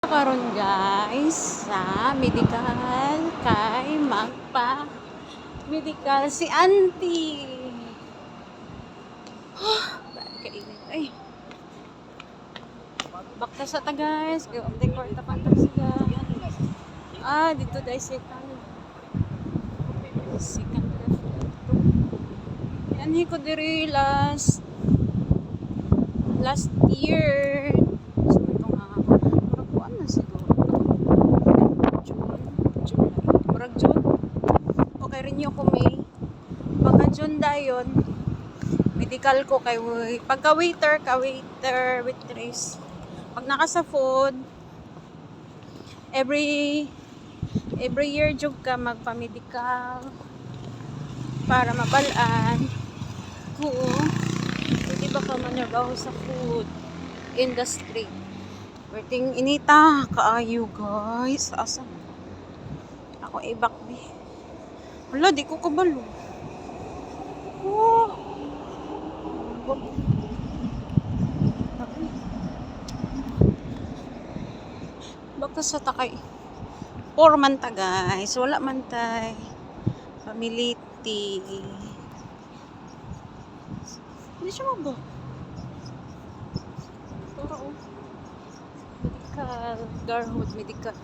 Karon guys sa medical kay magpa medical si auntie. Kainit ay. Bakta sa ta guys, kay update kwarta pa ta siya. Dito dai second. Second. Yan ko diri last year. So ito nga murag kuan na siguro. June. Murag June. Okay rin yung May. Pagka June dayon medical ko kay pagka waiter waitress. Pag naka sa food every year jud ka magpa-medical para mabalaan kung hindi ba ka managaw sa food industry. Werting inita kaayo guys. Asa ako ibak di. Wala di ko kabalo. Oh. Bakta sa takay. 4 man ta guys. Wala man tay. Pamiliti. Hindi siya mabok. Pero medical. Garhood medical.